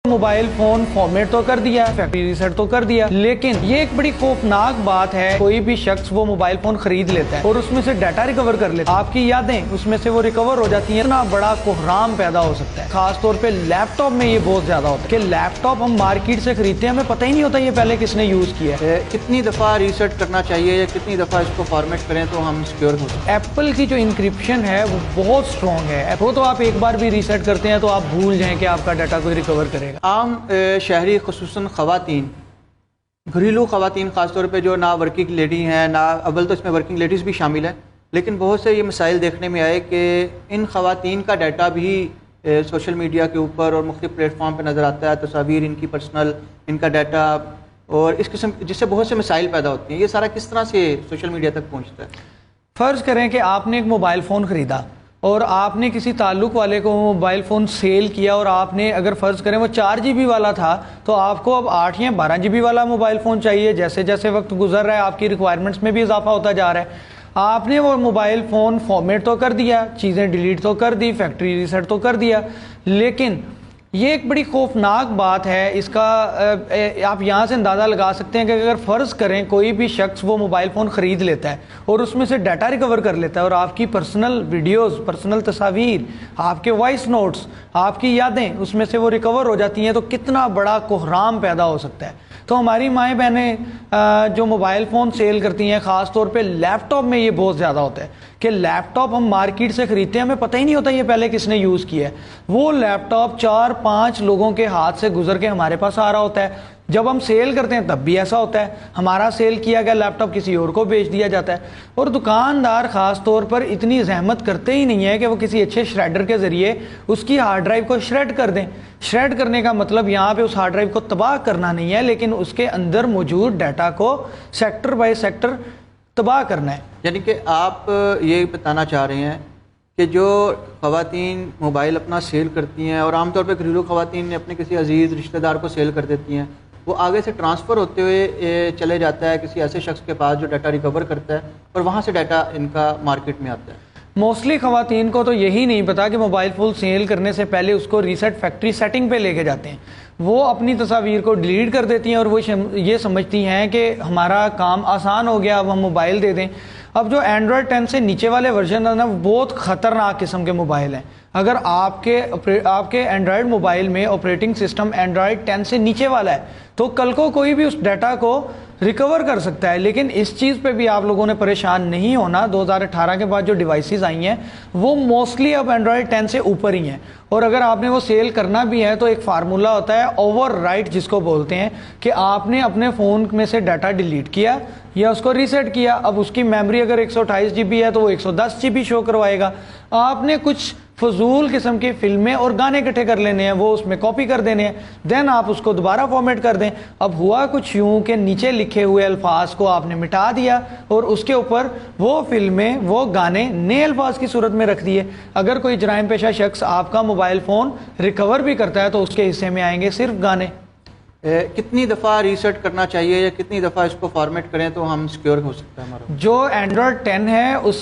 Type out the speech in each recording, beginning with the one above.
Mobile phone format تو کر دیا، فیکٹری ریسیٹ تو کر دیا، لیکن یہ ایک بڑی خوفناک بات ہے، کوئی بھی شخص وہ موبائل فون خرید لیتا ہے اور اس میں سے ڈیٹا ریکور کر لیتا ہے، آپ کی یادیں اس میں سے وہ ریکور ہو جاتی ہیں، اتنا بڑا کوہرام پیدا ہو سکتا ہے۔ خاص طور پہ لیپ ٹاپ میں یہ بہت زیادہ ہوتا ہے کہ لیپ ٹاپ ہم مارکیٹ سے خریدتے ہیں، ہمیں پتہ ہی نہیں ہوتا یہ پہلے کس نے یوز کیا ہے۔ کتنی دفعہ ریسیٹ کرنا چاہیے یا کتنی دفعہ اس کو فارمیٹ کریں تو ہم سیکیور ہو سکتے ہیں؟ ایپل کی جو انکرپشن ہے وہ بہت سٹرونگ ہے، وہ تو آپ ایک بار بھی ریسیٹ کرتے ہیں تو آپ بھول جائیں کہ آپ کا ڈیٹا کوئی ریکور کرے گا۔ عام شہری خصوصاً خواتین، گھریلو خواتین خاص طور پہ جو نہ ورکنگ لیڈی ہیں، نہ اول تو اس میں ورکنگ لیڈیز بھی شامل ہیں، لیکن بہت سے یہ مسائل دیکھنے میں آئے کہ ان خواتین کا ڈیٹا بھی سوشل میڈیا کے اوپر اور مختلف پلیٹ فارم پہ نظر آتا ہے، تصاویر ان کی پرسنل، ان کا ڈیٹا اور اس قسم جس سے بہت سے مسائل پیدا ہوتے ہیں۔ یہ سارا کس طرح سے سوشل میڈیا تک پہنچتا ہے؟ فرض کریں کہ آپ نے ایک موبائل فون خریدا اور آپ نے کسی تعلق والے کو موبائل فون سیل کیا، اور آپ نے اگر فرض کریں وہ 4 GB والا تھا تو آپ کو اب 8 یا 12 GB والا موبائل فون چاہیے۔ جیسے جیسے وقت گزر رہا ہے آپ کی ریکوائرمنٹس میں بھی اضافہ ہوتا جا رہا ہے، آپ نے وہ موبائل فون فارمیٹ تو کر دیا، چیزیں ڈیلیٹ تو کر دی، فیکٹری ریسیٹ تو کر دیا، لیکن یہ ایک بڑی خوفناک بات ہے۔ اس کا آپ یہاں سے اندازہ لگا سکتے ہیں کہ اگر فرض کریں کوئی بھی شخص وہ موبائل فون خرید لیتا ہے اور اس میں سے ڈیٹا ریکور کر لیتا ہے اور آپ کی پرسنل ویڈیوز، پرسنل تصاویر، آپ کے وائس نوٹس، آپ کی یادیں اس میں سے وہ ریکور ہو جاتی ہیں، تو کتنا بڑا کوہرام پیدا ہو سکتا ہے۔ تو ہماری مائیں بہنیں جو موبائل فون سیل کرتی ہیں، خاص طور پہ لیپ ٹاپ میں یہ بہت زیادہ ہوتا ہے کہ لیپ ٹاپ ہم مارکیٹ سے خریدتے ہیں، ہمیں پتہ ہی نہیں ہوتا یہ پہلے کس نے یوز کیا ہے۔ وہ لیپ ٹاپ 4-5 لوگوں کے ہاتھ سے گزر کے ہمارے پاس آ رہا ہوتا ہے۔ جب ہم سیل کرتے ہیں تب بھی ایسا ہوتا ہے، ہمارا سیل کیا گیا لیپ ٹاپ کسی اور کو بیچ دیا جاتا ہے، اور دکاندار خاص طور پر اتنی زحمت کرتے ہی نہیں ہے کہ وہ کسی اچھے شریڈر کے ذریعے اس کی ہارڈ ڈرائیو کو شریڈ کر دیں۔ شریڈ کرنے کا مطلب یہاں پہ اس ہارڈ ڈرائیو کو تباہ کرنا نہیں ہے، لیکن اس کے اندر موجود ڈیٹا کو سیکٹر بائی سیکٹر تباہ کرنا ہے۔ یعنی کہ آپ یہ بتانا چاہ رہے ہیں کہ جو خواتین موبائل اپنا سیل کرتی ہیں، اور عام طور پہ گھریلو خواتین نے اپنے کسی عزیز رشتہ دار کو سیل کر دیتی ہیں، وہ آگے سے ٹرانسفر ہوتے ہوئے چلے جاتا ہے کسی ایسے شخص کے پاس جو ڈیٹا ریکور کرتا ہے، اور وہاں سے ڈیٹا ان کا مارکیٹ میں آتا ہے۔ موسٹلی خواتین کو تو یہی نہیں پتا کہ موبائل فون سیل کرنے سے پہلے اس کو ریسیٹ فیکٹری سیٹنگ پہ لے کے جاتے ہیں، وہ اپنی تصاویر کو ڈیلیٹ کر دیتی ہیں اور وہ یہ سمجھتی ہیں کہ ہمارا کام آسان ہو گیا، اب ہم موبائل دے دیں۔ اب جو اینڈرائڈ 10 سے نیچے والے ورژن ہیں نا، وہ بہت خطرناک قسم کے موبائل ہیں۔ اگر آپ کے اینڈرائڈ موبائل میں آپریٹنگ سسٹم اینڈرائڈ 10 سے نیچے والا ہے تو کل کو کوئی بھی اس ڈیٹا کو ریکور کر سکتا ہے، لیکن اس چیز پہ بھی آپ لوگوں نے پریشان نہیں ہونا۔ 2018 کے بعد جو ڈیوائسز آئی ہیں وہ موسٹلی اب اینڈرائڈ 10 سے اوپر ہی ہیں، اور اگر آپ نے وہ سیل کرنا بھی ہے تو ایک فارمولہ ہوتا ہے اوور رائٹ جس کو بولتے ہیں، کہ آپ نے اپنے فون میں سے ڈیٹا ڈیلیٹ کیا یا اس کو ریسیٹ کیا۔ اب اس کی میموری اگر 128 GB ہے تو وہ 110 GB شو کروائے گا۔ آپ نے کچھ فضول قسم کی فلمیں اور گانے اکٹھے کر لینے ہیں، وہ اس میں کاپی کر دینے ہیں، دین آپ اس کو دوبارہ فارمیٹ کر دیں۔ اب ہوا کچھ یوں کہ نیچے لکھے ہوئے الفاظ کو آپ نے مٹا دیا اور اس کے اوپر وہ فلمیں، وہ گانے نئے الفاظ کی صورت میں رکھ دیے۔ اگر کوئی جرائم پیشہ شخص آپ کا موبائل فون ریکور بھی کرتا ہے تو اس کے حصے میں آئیں گے صرف گانے۔ کتنی دفعہ ریسیٹ کرنا چاہیے یا کتنی دفعہ اس کو فارمیٹ کریں تو ہم سیکیور ہو سکتا ہے ہمارا؟ جو اینڈرائڈ 10 ہے اس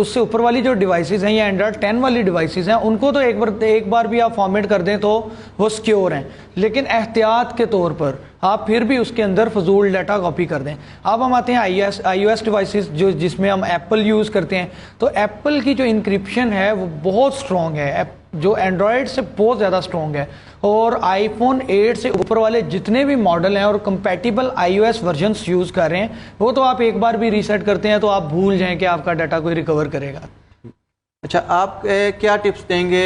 سے اوپر والی جو ڈیوائسز ہیں یا اینڈرائڈ 10 والی ڈیوائسز ہیں ان کو تو ایک بار بھی آپ فارمیٹ کر دیں تو وہ سیکیور ہیں، لیکن احتیاط کے طور پر آپ پھر بھی اس کے اندر فضول ڈیٹا کاپی کر دیں۔ اب ہم آتے ہیں آئی او ایس ڈیوائسز جس میں ہم ایپل یوز کرتے ہیں، تو ایپل کی جو انکرپشن ہے وہ بہت سٹرونگ ہے، جو اینڈرائڈ سے بہت زیادہ سٹرونگ ہے، اور آئی فون 8 سے اوپر والے جتنے بھی ماڈل ہیں اور کمپیٹیبل آئی او ایس ورژنس یوز کر رہے ہیں، وہ تو آپ ایک بار بھی ریسیٹ کرتے ہیں تو آپ بھول جائیں کہ آپ کا ڈیٹا کوئی ریکور کرے گا۔ اچھا، آپ کیا ٹپس دیں گے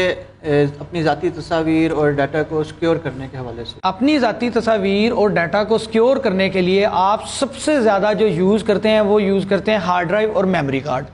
اپنی ذاتی تصاویر اور ڈیٹا کو سیکیور کرنے کے حوالے سے؟ اپنی ذاتی تصاویر اور ڈیٹا کو سیکیور کرنے کے لیے آپ سب سے زیادہ جو یوز کرتے ہیں وہ یوز کرتے ہیں ہارڈ ڈرائیو اور میموری کارڈ۔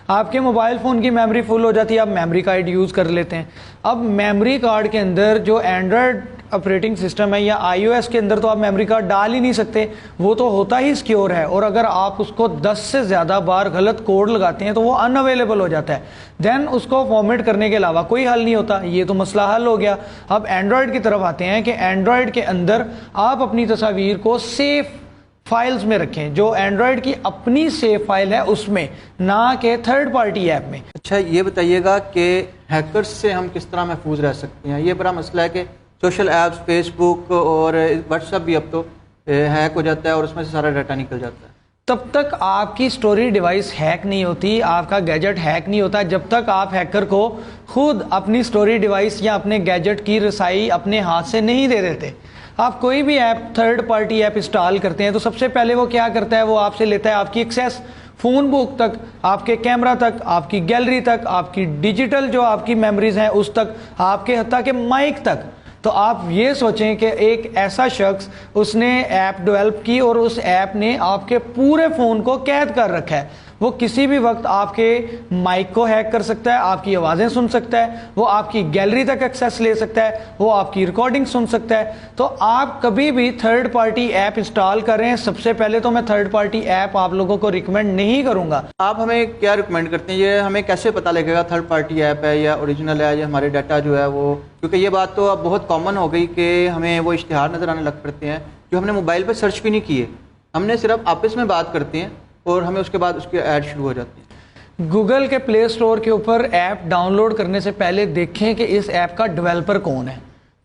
آپ کے موبائل فون کی میموری فل ہو جاتی ہے، آپ میموری کارڈ یوز کر لیتے ہیں۔ اب میموری کارڈ کے اندر جو اینڈرائڈ آپریٹنگ سسٹم ہے یا آئی او ایس کے اندر تو آپ میموری کارڈ ڈال ہی نہیں سکتے، وہ تو ہوتا ہی سیکیور ہے، اور اگر آپ اس کو 10 سے زیادہ بار غلط کوڈ لگاتے ہیں تو وہ ان اویلیبل ہو جاتا ہے، دین اس کو فارمیٹ کرنے کے علاوہ کوئی حل نہیں ہوتا۔ یہ تو مسئلہ حل ہو گیا۔ اب اینڈرائڈ کی طرف آتے ہیں کہ اینڈرائڈ کے اندر آپ اپنی تصاویر کو سیف فائلز میں رکھیں، جو اینڈرائڈ کی اپنی سیف فائل ہے اس میں، نہ کہ تھرڈ پارٹی ایپ میں۔ اچھا، یہ بتائیے گا کہ ہیکرز سے ہم کس طرح محفوظ رہ سکتے ہیں؟ یہ بڑا مسئلہ ہے کہ سوشل ایپس فیس بک اور واٹس ایپ بھی اب تو ہیک ہو جاتا ہے اور اس میں سے سارا ڈاٹا نکل جاتا ہے. تب تک آپ کی سٹوری ڈیوائس ہیک نہیں ہوتی, آپ کا گیجٹ ہیک نہیں ہوتا جب تک آپ ہیکر کو خود اپنی سٹوری ڈیوائس یا اپنے گیجٹ کی رسائی اپنے ہاتھ سے نہیں دے دیتے. آپ کوئی بھی app, third party app install کرتے ہیں تو سب سے پہلے وہ کیا کرتا ہے, وہ آپ سے لیتا ہے آپ کی ایکسیس فون بک تک, آپ کے کیمرہ تک, آپ کی گیلری تک, آپ کی ڈیجیٹل جو آپ کی میموریز ہیں اس تک, آپ کے حتیٰ کہ مائک تک. تو آپ یہ سوچیں کہ ایک ایسا شخص اس نے ایپ ڈیولپ کی اور اس ایپ نے آپ کے پورے فون کو قید کر رکھا ہے. وہ کسی بھی وقت آپ کے مائک کو ہیک کر سکتا ہے, آپ کی آوازیں سن سکتا ہے, وہ آپ کی گیلری تک ایکسیس لے سکتا ہے, وہ آپ کی ریکارڈنگ سن سکتا ہے. تو آپ کبھی بھی تھرڈ پارٹی ایپ انسٹال کر رہے ہیں, سب سے پہلے تو میں تھرڈ پارٹی ایپ آپ لوگوں کو ریکمینڈ نہیں کروں گا. آپ ہمیں کیا ریکمینڈ کرتے ہیں, یہ ہمیں کیسے پتہ لگے گا تھرڈ پارٹی ایپ ہے یا اوریجنل ہے, یا ہمارے ڈاٹا جو ہے وہ, کیونکہ یہ بات تو اب بہت کامن ہو گئی کہ ہمیں وہ اشتہار نظر آنے لگ پڑتے ہیں جو ہم نے موبائل پہ سرچ بھی نہیں کیے, ہم نے صرف آپس میں بات کرتے ہیں اور ہمیں اس کے بعد اس کے ایڈ شروع ہو جاتی ہیں. گوگل کے پلے اسٹور کے اوپر ایپ ڈاؤن لوڈ کرنے سے پہلے دیکھیں کہ اس ایپ کا ڈیولپر کون ہے,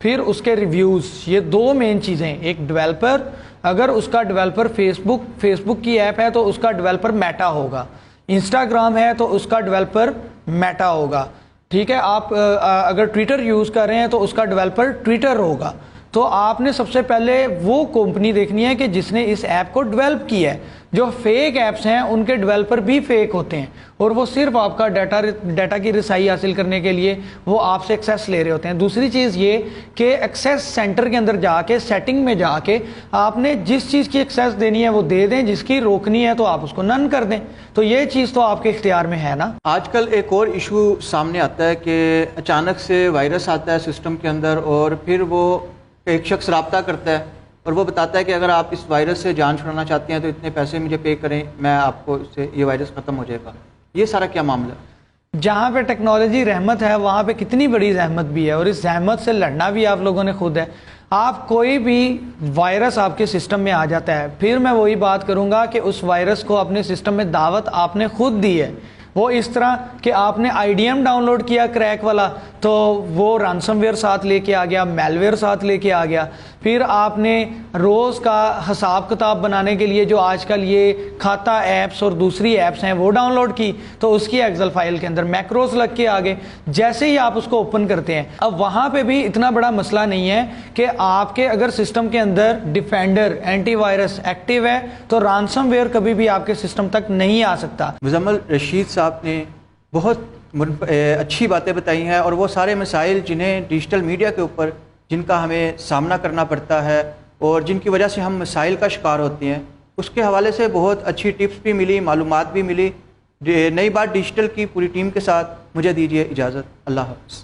پھر اس کے ریویوز. یہ دو مین چیزیں, ایک ڈیولپر, اگر اس کا ڈیولپر فیس بک کی ایپ ہے تو اس کا ڈیولپر میٹا ہوگا, انسٹاگرام ہے تو اس کا ڈیولپر میٹا ہوگا, ٹھیک ہے. آپ اگر ٹویٹر یوز کر رہے ہیں تو اس کا ڈیولپر ٹویٹر ہوگا. تو آپ نے سب سے پہلے وہ کمپنی دیکھنی ہے کہ جس نے اس ایپ کو ڈیولپ کیا ہے. جو فیک ایپس ہیں ان کے ڈیولپر بھی فیک ہوتے ہیں اور وہ صرف آپ کا ڈیٹا کی رسائی حاصل کرنے کے لیے وہ آپ سے ایکسیس لے رہے ہوتے ہیں. دوسری چیز یہ کہ ایکسیس سینٹر کے اندر جا کے, سیٹنگ میں جا کے آپ نے جس چیز کی ایکسیس دینی ہے وہ دے دیں, جس کی روکنی ہے تو آپ اس کو نن کر دیں. تو یہ چیز تو آپ کے اختیار میں ہے نا. آج کل ایک اور ایشو سامنے آتا ہے کہ اچانک سے وائرس آتا ہے سسٹم کے اندر اور پھر وہ ایک شخص رابطہ کرتا ہے اور وہ بتاتا ہے کہ اگر آپ اس وائرس سے جان چھڑانا چاہتے ہیں تو اتنے پیسے مجھے پے کریں, میں آپ کو اس سے یہ وائرس ختم ہو جائے گا. یہ سارا کیا معاملہ ہے؟ جہاں پہ ٹیکنالوجی رحمت ہے وہاں پہ کتنی بڑی زحمت بھی ہے, اور اس زحمت سے لڑنا بھی آپ لوگوں نے خود ہے. آپ کوئی بھی وائرس آپ کے سسٹم میں آ جاتا ہے, پھر میں وہی بات کروں گا کہ اس وائرس کو اپنے سسٹم میں دعوت آپ نے خود دی ہے. وہ اس طرح کہ آپ نے I D M download کیا کریک والا تو وہ رانسم ویئر ساتھ لے کے آ گیا, میل ویئر ساتھ لے کے آ گیا. پھر آپ نے روز کا حساب کتاب بنانے کے لیے جو آج کل یہ کھاتا ایپس اور دوسری ایپس ہیں وہ ڈاؤن لوڈ کی, تو اس کی ایکسل فائل کے اندر میکروز لگ کے آگے. جیسے ہی آپ اس کو اوپن کرتے ہیں, اب وہاں پہ بھی اتنا بڑا مسئلہ نہیں ہے کہ آپ کے اگر سسٹم کے اندر ڈیفینڈر اینٹی وائرس ایکٹیو ہے تو رانسم ویئر کبھی بھی آپ کے سسٹم تک نہیں آ سکتا. مزمل رشید صاحب نے بہت اچھی باتیں بتائی ہیں اور وہ سارے مسائل جنہیں ڈیجیٹل میڈیا کے اوپر جن کا ہمیں سامنا کرنا پڑتا ہے اور جن کی وجہ سے ہم مسائل کا شکار ہوتے ہیں, اس کے حوالے سے بہت اچھی ٹپس بھی ملی, معلومات بھی ملی. نئی بات ڈیجیٹل کی پوری ٹیم کے ساتھ مجھے دیجیے اجازت. اللہ حافظ.